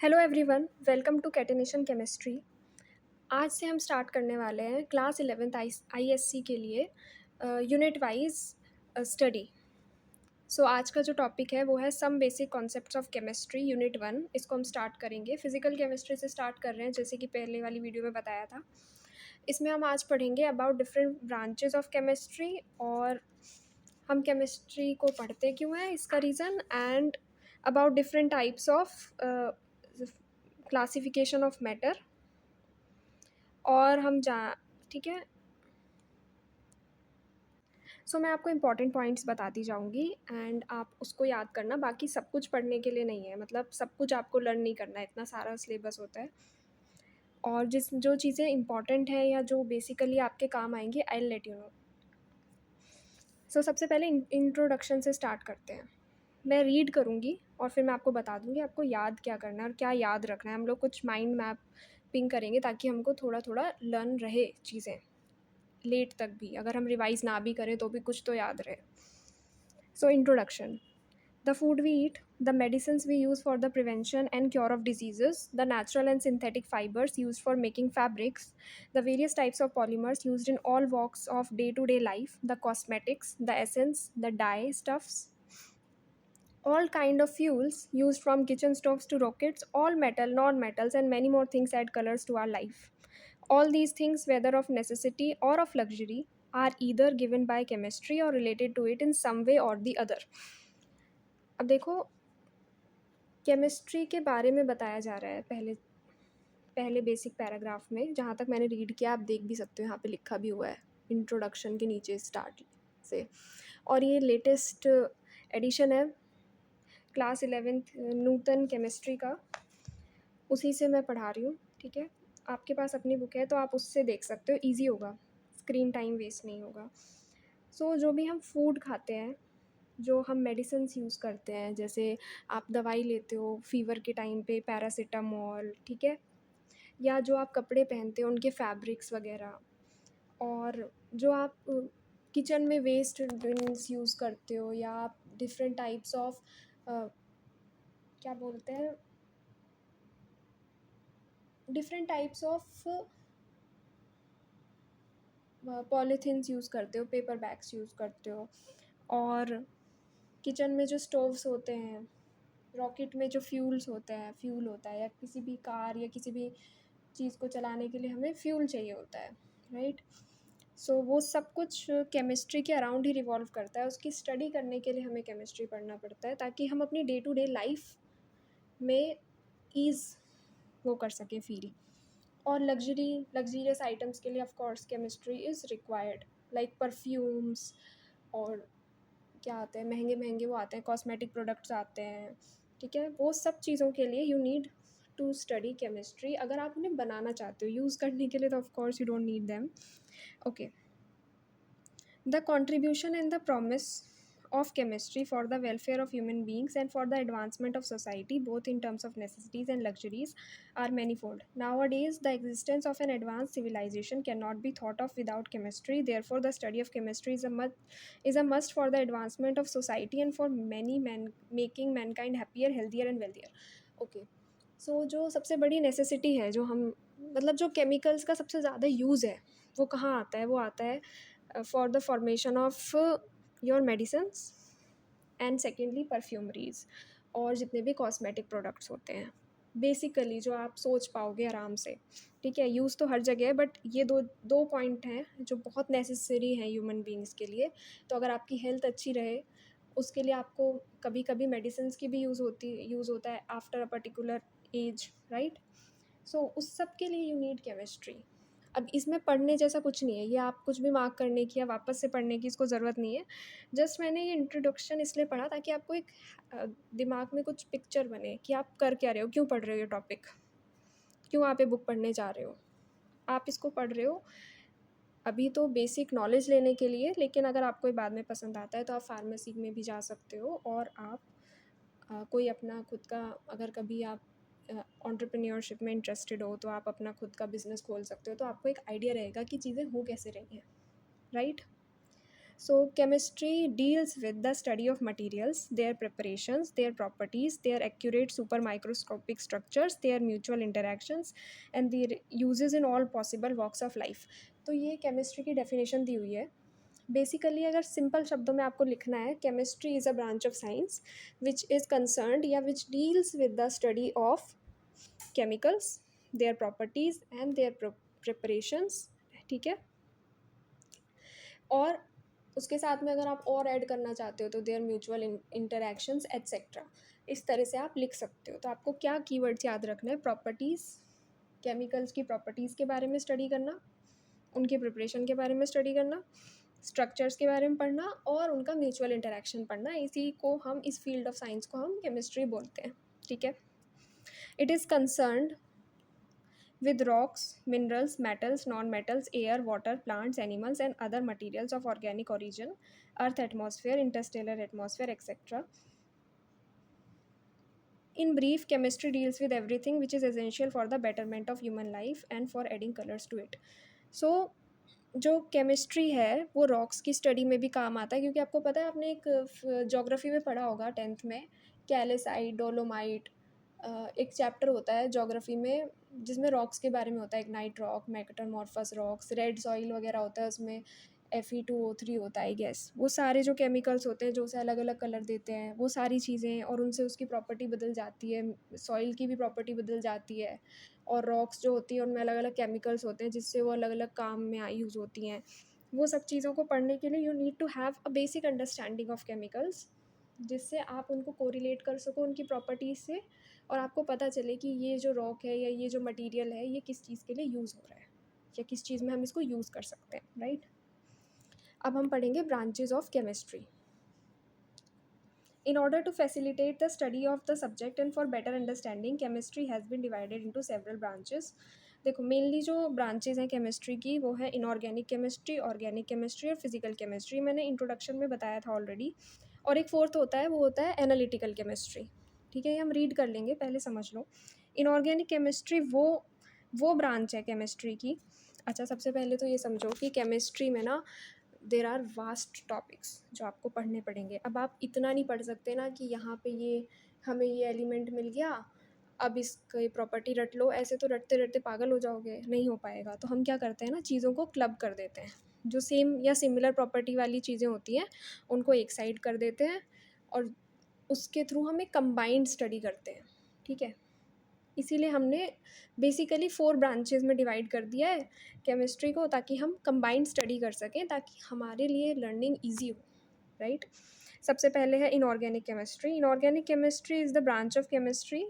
Hello everyone, welcome to catenation chemistry. आज से हम स्टार्ट करने वाले हैं क्लास 11th आईएससी के लिए यूनिट वाइज स्टडी। सो आज का जो टॉपिक है वो है some basic concepts of chemistry unit 1। इसको हम स्टार्ट करेंगे फिजिकल केमिस्ट्री से स्टार्ट कर रहे हैं, जैसे कि पहले वाली वीडियो में बताया था। इसमें हम आज पढ़ेंगे about different branches of chemistry, और हम केमिस्ट्री को पढ़ते क्यों हैं, इसका reason, and about different types of classification of matter. और हम जा ठीक है। सो मैं आपको इम्पॉर्टेंट पॉइंट्स बताती जाऊंगी एंड आप उसको याद करना। बाकी सब कुछ पढ़ने के लिए नहीं है, मतलब सब कुछ आपको लर्न नहीं करना है, इतना सारा सिलेबस होता है। और जो चीज़ें इंपॉर्टेंट हैं या जो बेसिकली आपके काम आएंगी, I will let you know. So सबसे पहले इंट्रोडक्शन से स्टार्ट करते हैं। मैं रीड करूँगी और फिर मैं आपको बता दूँगी आपको याद क्या करना है और क्या याद रखना है। हम लोग कुछ माइंड मैपिंग करेंगे ताकि हमको थोड़ा थोड़ा लर्न रहे चीज़ें लेट तक भी, अगर हम रिवाइज ना भी करें तो भी कुछ तो याद रहे। So introduction. The food we eat, the medicines we use for the prevention and cure of diseases, the natural and synthetic fibers used for making fabrics, the various types of polymers used in all walks of day to day life, the cosmetics, the essence, the dye stuffs, all kind of fuels used from kitchen stoves to rockets, all metal, non-metals, and many more things add colors to our life. All these things, whether of necessity or of luxury, are either given by chemistry or related to it in some way or the other. अब देखो, chemistry के बारे में बताया जा रहा है पहले पहले बेसिक पैराग्राफ में। जहाँ तक मैंने रीड किया, आप देख भी सकते हो, यहाँ पे लिखा भी हुआ है इंट्रोडक्शन के नीचे स्टार्ट से। और ये लेटेस्ट एडिशन है क्लास 11th नूतन केमिस्ट्री का, उसी से मैं पढ़ा रही हूँ। ठीक है, आपके पास अपनी बुक है तो आप उससे देख सकते हो, ईजी होगा, स्क्रीन टाइम वेस्ट नहीं होगा। सो जो भी हम फूड खाते हैं, जो हम मेडिसिन्स यूज़ करते हैं, जैसे आप दवाई लेते हो फीवर के टाइम पे पैरासीटामोल, ठीक है, या जो आप कपड़े पहनते हो उनके फैब्रिक्स वगैरह, और जो आप किचन में वेस्ट बिन्स यूज़ करते हो, या आप डिफरेंट टाइप्स ऑफ क्या बोलते हैं, different types of polythenes use करते हो, पेपर बैग्स यूज़ करते हो, और किचन में जो स्टोव्स होते हैं, रॉकेट में जो फ्यूल होता है, या किसी भी कार या किसी भी चीज़ को चलाने के लिए हमें फ्यूल चाहिए होता है, राइट। सो वो सब कुछ केमिस्ट्री के अराउंड ही रिवॉल्व करता है। उसकी स्टडी करने के लिए हमें केमिस्ट्री पढ़ना पड़ता है ताकि हम अपनी डे टू डे लाइफ में ईज़ वो कर सकें, फील। और लग्जरियस आइटम्स के लिए of course chemistry is required, like perfumes, और क्या आते हैं महंगे महंगे वो आते हैं कॉस्मेटिक प्रोडक्ट्स आते हैं, ठीक है। वो सब चीज़ों के लिए you need to study chemistry. अगर आप उन्हें बनाना चाहते हो, यूज़ करने के लिए तो of course you don't need them. Okay, the contribution and the promise of chemistry for the welfare of human beings and for the advancement of society, both in terms of necessities and luxuries, are manifold. Nowadays, the existence of an advanced civilization cannot be thought of without chemistry. Therefore, the study of chemistry is a must for the advancement of society and for making mankind happier, healthier, and wealthier. Okay. So, जो सबसे बड़ी necessity है, जो हम मतलब जो chemicals का सबसे ज़्यादा यूज़ है, वो कहाँ आता है? वो आता है for the formation of your medicines, and secondly perfumeries, और जितने भी कॉस्मेटिक प्रोडक्ट्स होते हैं बेसिकली जो आप सोच पाओगे आराम से। ठीक है, यूज़ तो हर जगह है, बट ये दो दो पॉइंट हैं जो बहुत नेसेसरी हैं ह्यूमन बींग्स के लिए। तो अगर आपकी हेल्थ अच्छी रहे, उसके लिए आपको कभी कभी मेडिसिन्स की भी यूज़ होता है after a particular age, right. So उस सब के लिए यू नीड केमिस्ट्री। अब इसमें पढ़ने जैसा कुछ नहीं है, ये आप कुछ भी मार्क करने की या वापस से पढ़ने की इसको ज़रूरत नहीं है। जस्ट मैंने ये इंट्रोडक्शन इसलिए पढ़ा ताकि आपको एक दिमाग में कुछ पिक्चर बने कि आप कर क्या रहे हो, क्यों पढ़ रहे हो ये टॉपिक, क्यों आप ये बुक पढ़ने जा रहे हो। आप इसको पढ़ रहे हो अभी तो बेसिक नॉलेज लेने के लिए, लेकिन अगर आपको ये बाद में पसंद आता है तो आप फार्मेसी में भी जा सकते हो, और आप कोई अपना खुद का, अगर कभी आप एंटरप्रेन्योरशिप में इंटरेस्टेड हो तो आप अपना खुद का बिजनेस खोल सकते हो, तो आपको एक आइडिया रहेगा कि चीज़ें हो कैसे रही हैं, right. So chemistry deals with the study of materials, their preparations, their properties, their accurate supermicroscopic structures, their mutual interactions and their uses in all possible walks of life. तो ये केमिस्ट्री की डेफिनेशन दी हुई है. Basically अगर simple शब्दों में आपको लिखना है, chemistry is a branch of science which is concerned या which deals with the study of chemicals, their properties and their preparations. ठीक है. और उसके साथ में अगर आप और ऐड करना चाहते हो तो देयर म्यूचुअल इंटरैक्शंस एट्सेट्रा. इस तरह से आप लिख सकते हो. तो आपको क्या कीवर्ड्स याद रखना है? प्रॉपर्टीज़, केमिकल्स की प्रॉपर्टीज़ के बारे में स्टडी करना, उनके प्रिपरेशन के बारे में स्टडी करना, स्ट्रक्चर्स के बारे में पढ़ना और उनका म्यूचुअल इंटरैक्शन पढ़ना. इसी को हम, इस फील्ड ऑफ साइंस को हम केमिस्ट्री बोलते हैं. ठीक है. It is concerned with rocks, minerals, metals, non-metals, air, water, plants, animals, and other materials of organic origin, earth atmosphere, interstellar atmosphere, etc. In brief, chemistry deals with everything which is essential for the betterment of human life and for adding colors to it. So जो chemistry है वो rocks की study में भी काम आता है, क्योंकि आपको पता है, आपने एक जोग्राफी में पढ़ा होगा 10th में, कैल्साइट, डोलोमाइट. एक चैप्टर होता है जोग्राफी में जिसमें रॉक्स के बारे में होता है. एक नाइट rock, metamorphous rocks, red soil वगैरह होता है, उसमें Fe2O3 होता है गैस. वो सारे जो केमिकल्स होते हैं जो उसे अलग अलग कलर देते हैं, वो सारी चीज़ें, और उनसे उसकी प्रॉपर्टी बदल जाती है, सॉइल की भी प्रॉपर्टी बदल जाती है. और रॉक्स जो होती हैं उनमें अलग अलग केमिकल्स होते हैं जिससे वो अलग अलग काम में यूज़ होती हैं. वो सब चीज़ों को पढ़ने के लिए you need to have a basic understanding of chemicals, जिससे आप उनको कोरिलेट कर सको उनकी प्रॉपर्टीज़ से, और आपको पता चले कि ये जो रॉक है या ये जो मटेरियल है ये किस चीज़ के लिए यूज़ हो रहा है या किस चीज़ में हम इसको यूज़ कर सकते हैं. राइट. अब हम पढ़ेंगे branches of chemistry. In order to facilitate the study of the subject and for better understanding, chemistry has been divided into several branches. देखो, मेनली जो ब्रांचेज हैं केमिस्ट्री की वो है इनऑर्गेनिक केमिस्ट्री, ऑर्गेनिक केमिस्ट्री और फिजिकल केमिस्ट्री. मैंने introduction में बताया था ऑलरेडी. और एक फोर्थ होता है, वो होता है एनालिटिकल केमिस्ट्री. ठीक है, ये हम रीड कर लेंगे, पहले समझ लो. इनऑर्गेनिक केमिस्ट्री वो ब्रांच है केमिस्ट्री की. अच्छा, सबसे पहले तो ये समझो कि केमिस्ट्री में ना देर आर वास्ट टॉपिक्स जो आपको पढ़ने पड़ेंगे. अब आप इतना नहीं पढ़ सकते ना कि यहाँ पे ये हमें ये एलिमेंट मिल गया, अब इसकी प्रॉपर्टी रट लो. ऐसे तो रटते रटते पागल हो जाओगे, नहीं हो पाएगा. तो हम क्या करते हैं ना, चीज़ों को क्लब कर देते हैं. जो सेम या सिमिलर प्रॉपर्टी वाली चीज़ें होती हैं उनको एक साइड कर देते हैं और उसके थ्रू हम एक कंबाइंड स्टडी करते हैं. ठीक है. इसीलिए हमने बेसिकली 4 ब्रांचेस में डिवाइड कर दिया है केमिस्ट्री को, ताकि हम कंबाइंड स्टडी कर सकें, ताकि हमारे लिए लर्निंग ईजी हो. राइट. सबसे पहले है inorganic chemistry. Inorganic chemistry is the branch of chemistry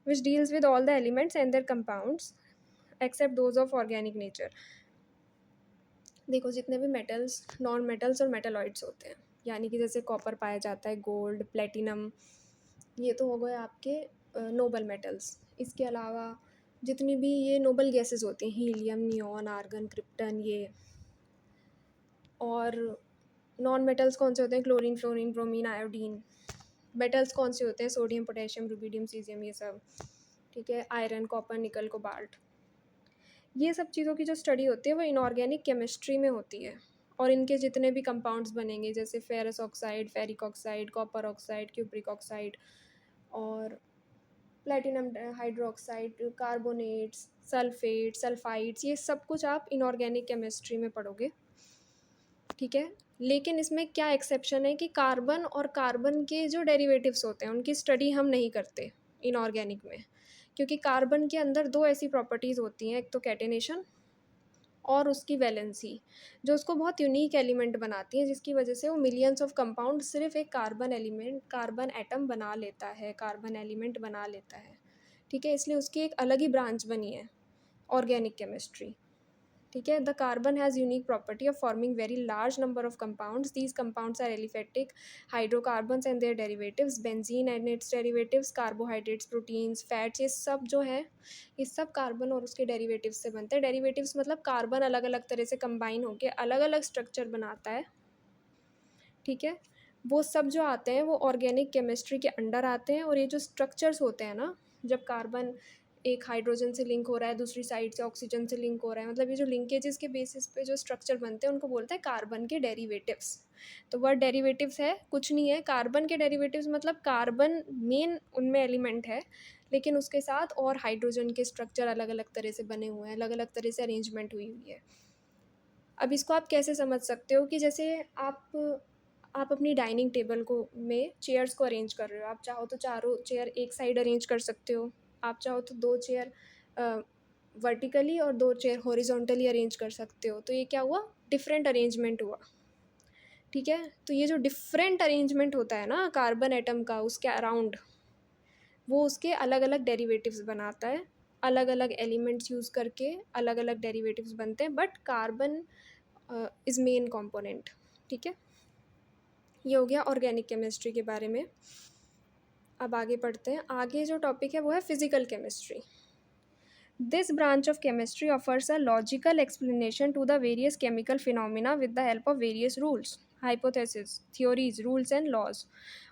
which deals with all the elements and their compounds except those of organic nature. देखो, जितने भी मेटल्स, नॉन मेटल्स और मेटालॉइड्स होते हैं, यानी कि जैसे कॉपर पाया जाता है, गोल्ड, प्लेटिनम, ये तो हो गए आपके नोबल मेटल्स. इसके अलावा जितनी भी ये नोबल गैसेस होती हैं, हीलियम, नियॉन, आर्गन, क्रिप्टन, ये. और नॉन मेटल्स कौन से होते हैं? Chlorine, fluorine, bromine, iodine. Metals कौन से होते हैं? सोडियम, पोटेशियम, रुबिडियम, सीजियम, ये सब. ठीक है. आयरन, कॉपर, निकल, कोबाल्ट. ये सब चीज़ों की जो स्टडी होती है वो इनऑर्गेनिक केमिस्ट्री में होती है. और इनके जितने भी कंपाउंड्स बनेंगे, जैसे ferrous oxide, ferric oxide, copper oxide, cupric oxide और platinum hydroxide, carbonates, sulphate, sulphides, ये सब कुछ आप इनऑर्गेनिक केमिस्ट्री में पढ़ोगे. ठीक है. लेकिन इसमें क्या एक्सेप्शन है कि कार्बन और कार्बन के जो डेरिवेटिव्स होते हैं उनकी स्टडी हम नहीं करते इनऑर्गेनिक में, क्योंकि कार्बन के अंदर 2 ऐसी प्रॉपर्टीज़ होती हैं, एक तो कैटेनेशन और उसकी वैलेंसी, जो उसको बहुत यूनिक एलिमेंट बनाती हैं, जिसकी वजह से वो मिलियंस ऑफ कंपाउंड सिर्फ एक कार्बन एलिमेंट, कार्बन एटम बना लेता है, कार्बन एलिमेंट बना लेता है. ठीक है. इसलिए उसकी एक अलग ही ब्रांच बनी है, ऑर्गेनिक केमिस्ट्री. ठीक है. The carbon has unique property of forming very large number of compounds. These compounds are aliphatic hydrocarbons and their derivatives, benzene and its derivatives, carbohydrates, proteins, fats, ये सब जो है ये सब कार्बन और उसके डेरिवेटिव्स से बनते हैं. डेरिवेटिव्स मतलब कार्बन अलग अलग तरह से कंबाइन होकर अलग अलग स्ट्रक्चर बनाता है. ठीक है. वो सब जो आते हैं वो ऑर्गेनिक केमिस्ट्री के अंडर आते हैं. और ये जो स्ट्रक्चर्स होते हैं ना, जब कार्बन एक हाइड्रोजन से लिंक हो रहा है, दूसरी साइड से ऑक्सीजन से लिंक हो रहा है, मतलब ये जो लिंकेजेस के बेसिस पे जो स्ट्रक्चर बनते हैं उनको बोलते हैं कार्बन के डेरिवेटिव्स. तो वर्ड डेरिवेटिव्स है कुछ नहीं है, कार्बन के डेरिवेटिव्स मतलब कार्बन मेन उनमें एलिमेंट है, लेकिन उसके साथ और हाइड्रोजन के स्ट्रक्चर अलग अलग तरह से बने हुए हैं, अलग अलग तरह से अरेंजमेंट हुई हुई है। अब इसको आप कैसे समझ सकते हो कि जैसे आप अपनी डाइनिंग टेबल को में चेयर्स को अरेंज कर रहे हो, आप चाहो तो चारों चेयर एक साइड अरेंज कर सकते हो, आप चाहो तो दो चेयर वर्टिकली और दो चेयर हॉरिजॉन्टली अरेंज कर सकते हो। तो ये क्या हुआ, डिफरेंट अरेंजमेंट हुआ। ठीक है, तो ये जो डिफरेंट अरेंजमेंट होता है ना कार्बन एटम का उसके अराउंड, वो उसके अलग अलग डेरिवेटिव्स बनाता है। अलग अलग एलिमेंट्स यूज़ करके अलग अलग डेरिवेटिव्स बनते हैं, but carbon is main component. ठीक है, ये हो गया ऑर्गेनिक केमिस्ट्री के बारे में। अब आगे पढ़ते हैं, आगे जो टॉपिक है वो है physical chemistry. This branch of chemistry offers a logical explanation to the various chemical phenomena with the help of various rules, hypotheses, theories, rules, and laws.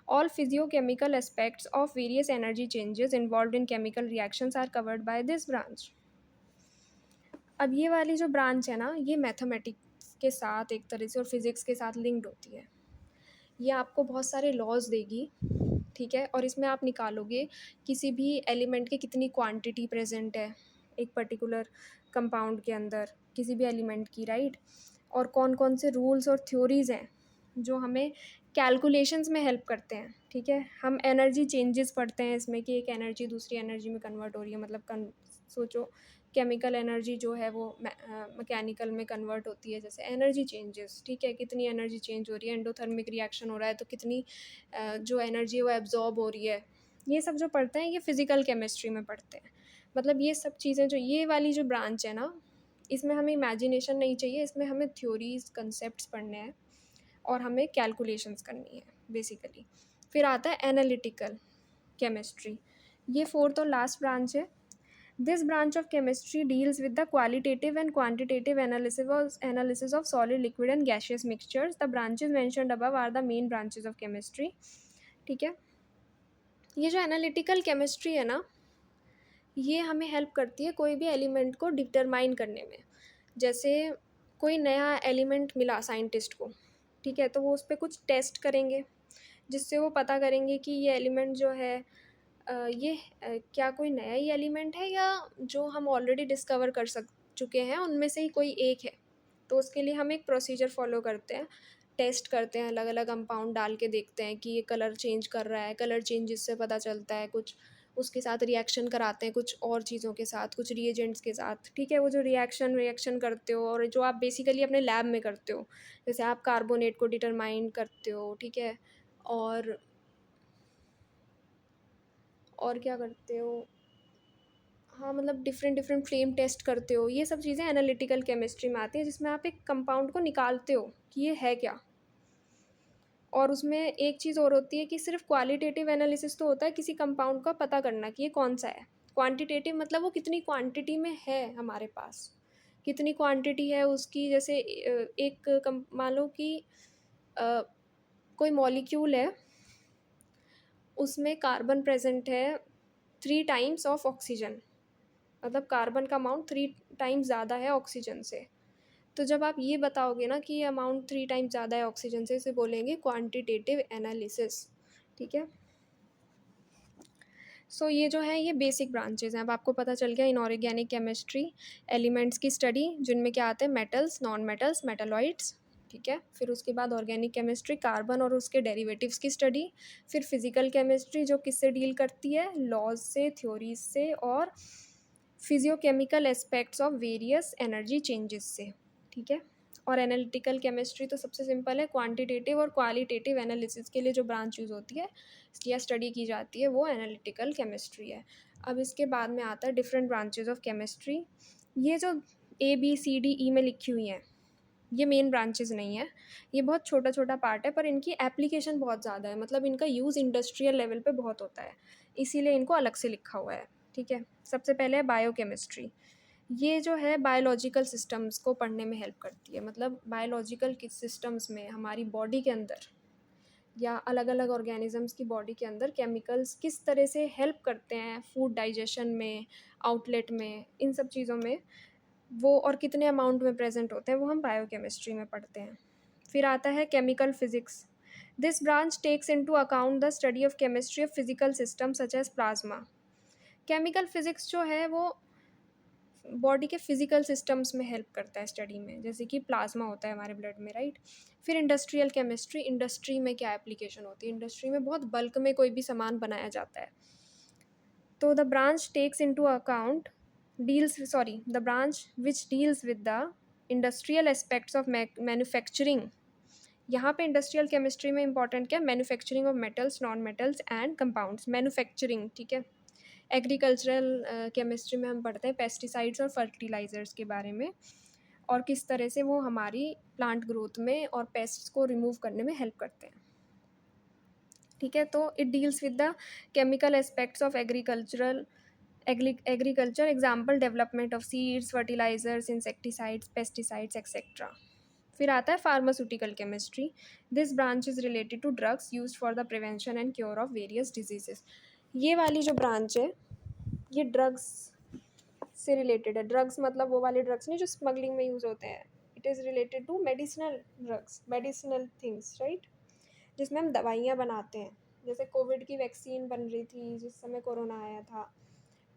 All physiochemical aspects of various energy changes involved in chemical reactions are covered by this branch. अब ये वाली जो branch है ना, ये mathematics के साथ एक तरह से और फिज़िक्स के साथ लिंक्ड होती है। ये आपको बहुत सारे लॉज देगी, ठीक है, और इसमें आप निकालोगे किसी भी एलिमेंट की कितनी क्वांटिटी प्रेजेंट है एक पर्टिकुलर कंपाउंड के अंदर, किसी भी एलिमेंट की, राइट। और कौन कौन से रूल्स और थ्योरीज़ हैं जो हमें कैलकुलेशंस में हेल्प करते हैं। ठीक है, हम एनर्जी चेंजेस पढ़ते हैं इसमें कि एक एनर्जी दूसरी एनर्जी में कन्वर्ट हो रही है, मतलब सोचो केमिकल एनर्जी जो है वो मैकेनिकल में कन्वर्ट होती है, जैसे एनर्जी चेंजेस। ठीक है, कितनी एनर्जी चेंज हो रही है, एंडोथर्मिक रिएक्शन हो रहा है तो कितनी जो एनर्जी है वो एब्जॉर्ब हो रही है। ये सब जो पढ़ते हैं ये फिज़िकल केमिस्ट्री में पढ़ते हैं। मतलब ये सब चीज़ें जो ये वाली जो ब्रांच है ना, इसमें हमें इमेजिनेशन नहीं चाहिए, इसमें हमें थ्योरीज कंसेप्ट्स पढ़ने हैं और हमें कैलकुलेशंस करनी है बेसिकली। फिर आता है एनालिटिकल केमिस्ट्री, ये फोर्थ और लास्ट ब्रांच है। This branch of chemistry deals with the qualitative and quantitative analysis of solid, liquid and gaseous mixtures. The branches mentioned above are the main branches of chemistry. ठीक है, ये जो analytical chemistry है ना, ये हमें help करती है कोई भी एलिमेंट को डिटरमाइन करने में। जैसे कोई नया एलिमेंट मिला साइंटिस्ट को, ठीक है, तो वो उस पर कुछ टेस्ट करेंगे जिससे वो पता करेंगे कि ये एलिमेंट जो है क्या कोई नया ही एलिमेंट है या जो हम ऑलरेडी डिस्कवर कर चुके हैं उनमें से ही कोई एक है। तो उसके लिए हम एक प्रोसीजर फॉलो करते हैं, टेस्ट करते हैं, अलग अलग कंपाउंड डाल के देखते हैं कि ये कलर चेंज कर रहा है, कलर चेंजेस से पता चलता है कुछ, उसके साथ रिएक्शन कराते हैं कुछ और चीज़ों के साथ, कुछ रिएजेंट्स के साथ। ठीक है, वो जो रिएक्शन करते हो और जो आप बेसिकली अपने लैब में करते हो, जैसे आप कार्बोनेट को डिटरमाइन करते हो, ठीक है, और क्या करते हो, हाँ मतलब डिफरेंट डिफरेंट फ्लेम टेस्ट करते हो। ये सब चीज़ें एनालिटिकल केमिस्ट्री में आती हैं, जिसमें आप एक कंपाउंड को निकालते हो कि ये है क्या। और उसमें एक चीज़ और होती है कि सिर्फ क्वालिटेटिव एनालिसिस तो होता है किसी कंपाउंड का पता करना कि ये कौन सा है। क्वांटिटेटिव मतलब वो कितनी क्वांटिटी में है हमारे पास, कितनी क्वांटिटी है उसकी। जैसे मान लो कि कोई मॉलिक्यूल है, उसमें कार्बन प्रेजेंट है 3 टाइम्स ऑफ ऑक्सीजन, मतलब कार्बन का अमाउंट 3 टाइम्स ज़्यादा है ऑक्सीजन से। तो जब आप ये बताओगे ना कि ये अमाउंट 3 टाइम्स ज़्यादा है ऑक्सीजन से, इसे बोलेंगे क्वांटिटेटिव एनालिसिस। ठीक है, सो ये जो है ये बेसिक ब्रांचेज हैं। अब आपको पता चल गया इनऑर्गेनिक केमिस्ट्री, एलिमेंट्स की स्टडी जिनमें क्या आते हैं, मेटल्स, नॉन मेटल्स, मेटालॉइड्स। ठीक है, फिर उसके बाद ऑर्गेनिक केमिस्ट्री, कार्बन और उसके डेरिवेटिव्स की स्टडी। फिर फिजिकल केमिस्ट्री जो किससे डील करती है, लॉज से, थ्योरीज से और physiochemical aspects of various energy changes से। ठीक है, और एनालिटिकल केमिस्ट्री तो सबसे सिंपल है, क्वांटिटेटिव और क्वालिटेटिव एनालिसिस के लिए जो ब्रांच यूज़ होती है या स्टडी की जाती है वो एनालिटिकल केमिस्ट्री है। अब इसके बाद में आता है डिफरेंट ब्रांचेज ऑफ केमिस्ट्री। ये जो ABCDE में लिखी हुई हैं ये मेन ब्रांचेज नहीं है, ये बहुत छोटा छोटा पार्ट है, पर इनकी एप्लीकेशन बहुत ज़्यादा है, मतलब इनका यूज़ इंडस्ट्रियल लेवल पे बहुत होता है, इसीलिए इनको अलग से लिखा हुआ है। ठीक है, सबसे पहले है बायोकेमिस्ट्री। ये जो है बायोलॉजिकल सिस्टम्स को पढ़ने में हेल्प करती है, मतलब बायोलॉजिकल सिस्टम्स में हमारी बॉडी के अंदर या अलग अलग ऑर्गेनिजम्स की बॉडी के अंदर केमिकल्स किस तरह से हेल्प करते हैं फूड डाइजेशन में, आउटलेट में, इन सब चीज़ों में वो, और कितने अमाउंट में प्रेजेंट होते हैं वो हम बायोकेमिस्ट्री में पढ़ते हैं। फिर आता है chemical physics. This branch takes into account the study of chemistry of physical system such as plasma. Chemical physics जो है वो बॉडी के फिजिकल सिस्टम्स में हेल्प करता है स्टडी में, जैसे कि प्लाज्मा होता है हमारे ब्लड में, राइट। फिर इंडस्ट्रियल केमिस्ट्री, इंडस्ट्री में क्या एप्लीकेशन होती है, इंडस्ट्री में बहुत बल्क में कोई भी सामान बनाया जाता है, तो the branch takes into account the branch which deals with the industrial aspects of manufacturing. यहाँ पे इंडस्ट्रियल केमिस्ट्री में इंपॉर्टेंट क्या, manufacturing of metals, non metals and compounds, manufacturing, ठीक है। एग्रीकल्चरल केमिस्ट्री में हम पढ़ते हैं पेस्टिसाइड्स और फर्टिलाइजर्स के बारे में, और किस तरह से वो हमारी प्लांट ग्रोथ में और पेस्ट्स को रिमूव करने में हेल्प करते हैं, ठीक है। तो it deals with the chemical aspects of agriculture, example development of seeds, fertilizers, insecticides, pesticides etcetera. फिर आता है pharmaceutical chemistry. This branch is related to drugs used for the prevention and cure of various diseases. ये वाली जो branch है ये drugs से related है। ड्रग्स मतलब वो वाले ड्रग्स नहीं जो स्मगलिंग में यूज़ होते हैं, it is related to medicinal drugs, medicinal things, right, जिसमें हम दवाइयाँ बनाते हैं। जैसे कोविड की वैक्सीन बन रही थी जिस समय कोरोना आया था,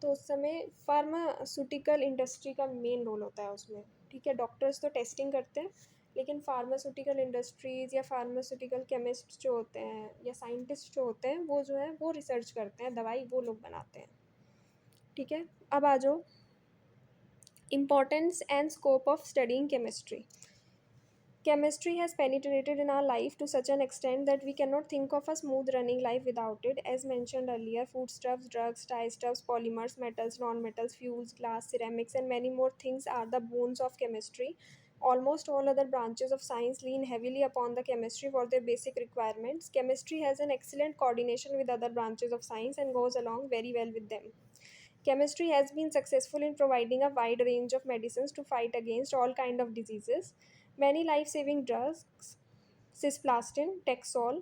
तो उस समय फार्मास्यूटिकल इंडस्ट्री का मेन रोल होता है उसमें, ठीक है। डॉक्टर्स तो टेस्टिंग करते हैं, लेकिन फार्मास्यूटिकल इंडस्ट्रीज़ या फार्मास्यूटिकल केमिस्ट जो होते हैं या साइंटिस्ट जो होते हैं वो जो है वो रिसर्च करते हैं, दवाई वो लोग बनाते हैं, ठीक है। अब आ जाओ importance and scope of studying chemistry. Chemistry has penetrated in our life to such an extent that we cannot think of a smooth running life without it. As mentioned earlier, foodstuffs, drugs, dyestuffs, polymers, metals, non-metals, fuels, glass, ceramics, and many more things are the bones of chemistry. Almost all other branches of science lean heavily upon the chemistry for their basic requirements. Chemistry has an excellent coordination with other branches of science and goes along very well with them. Chemistry has been successful in providing a wide range of medicines to fight against all kind of diseases. Many life-saving drugs, cisplatin, Taxol,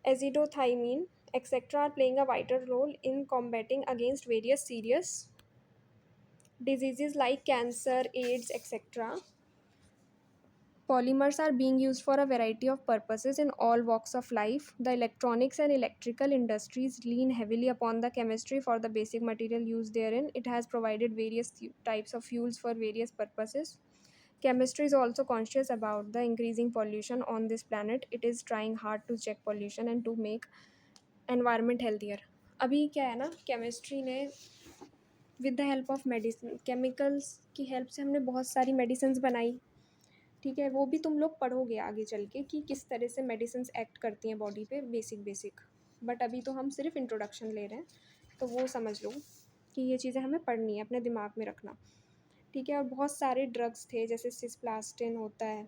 azidothymine, etc., are playing a vital role in combating against various serious diseases like cancer, AIDS, etc. Polymers are being used for a variety of purposes in all walks of life. The electronics and electrical industries lean heavily upon the chemistry for the basic material used therein. It has provided various types of fuels for various purposes. Chemistry is also conscious about the increasing pollution on this planet. It is trying hard to check pollution and to make environment healthier. अभी क्या है ना, chemistry ने with the help of medicine, chemicals की help से हमने बहुत सारी मेडिसिन बनाई, ठीक है। वो भी तुम लोग पढ़ोगे आगे चल के कि किस तरह से मेडिसिन्स एक्ट करती हैं बॉडी पे, बेसिक। बट अभी तो हम सिर्फ इंट्रोडक्शन ले रहे हैं, तो वो समझ लो कि ये चीज़ें हमें पढ़नी है, अपने दिमाग में रखना, ठीक है। और बहुत सारे ड्रग्स थे, जैसे सिस्प्लास्टिन होता है,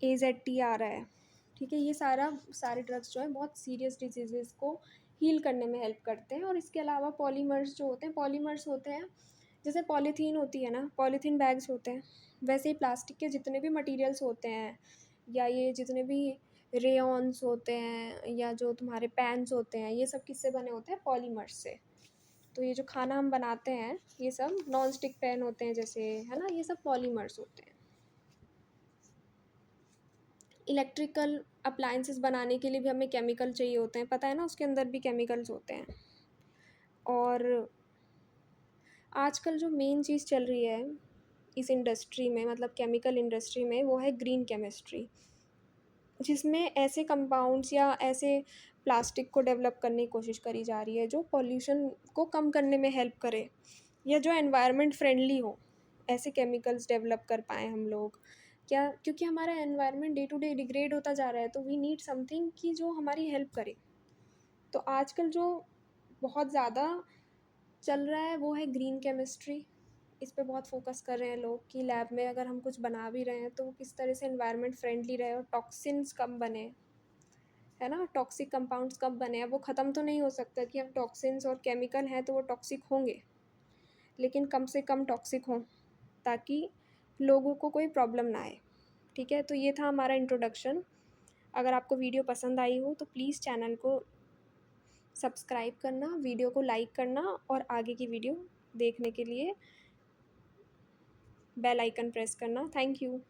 AZT आ रहा है, ठीक है। ये सारे ड्रग्स जो हैं बहुत सीरियस डिजीज़ को हील करने में हेल्प करते हैं। और इसके अलावा पॉलीमर्स जो होते हैं, पॉलीमर्स होते हैं जैसे पॉलीथीन होती है ना, पॉलीथीन बैग्स होते हैं, वैसे ही प्लास्टिक के जितने भी मटेरियल्स होते हैं, या ये जितने भी रेयॉन्स होते हैं, या जो तुम्हारे पैन्स होते हैं, ये सब किससे बने होते हैं, पॉलीमर्स से। तो ये जो खाना हम बनाते हैं ये सब नॉन स्टिक पैन होते हैं जैसे, है ना, ये सब पॉलीमर्स होते हैं। इलेक्ट्रिकल अप्लायंसेस बनाने के लिए भी हमें केमिकल चाहिए होते हैं, पता है ना, उसके अंदर भी केमिकल्स होते हैं। और आजकल जो मेन चीज़ चल रही है इस इंडस्ट्री में, मतलब केमिकल इंडस्ट्री में, वो है ग्रीन केमिस्ट्री, जिसमें ऐसे कंपाउंड्स या ऐसे प्लास्टिक को डेवलप करने की कोशिश करी जा रही है जो पॉल्यूशन को कम करने में हेल्प करे, या जो एनवायरनमेंट फ्रेंडली हो। ऐसे केमिकल्स डेवलप कर पाएँ हम लोग, क्या, क्योंकि हमारा environment day to day degrade होता जा रहा है, तो वी नीड समथिंग कि जो हमारी हेल्प करे। तो आजकल जो बहुत ज़्यादा चल रहा है वो है ग्रीन केमिस्ट्री। इस पे बहुत फोकस कर रहे हैं लोग कि लैब में अगर हम कुछ बना भी रहे हैं तो वो किस तरह से एनवायरनमेंट फ्रेंडली रहे और टॉक्सिन्स कम बने, है ना, टॉक्सिक कंपाउंड्स कम बने। अब वो ख़त्म तो नहीं हो सकता कि अब टॉक्सिन्स और केमिकल हैं तो वो टॉक्सिक होंगे, लेकिन कम से कम टॉक्सिक हों ताकि लोगों को कोई प्रॉब्लम ना आए, ठीक है। तो ये था हमारा इंट्रोडक्शन। अगर आपको वीडियो पसंद आई हो तो प्लीज़ चैनल को सब्सक्राइब करना, वीडियो को लाइक करना, और आगे की वीडियो देखने के लिए बेल आइकन प्रेस करना। Thank you.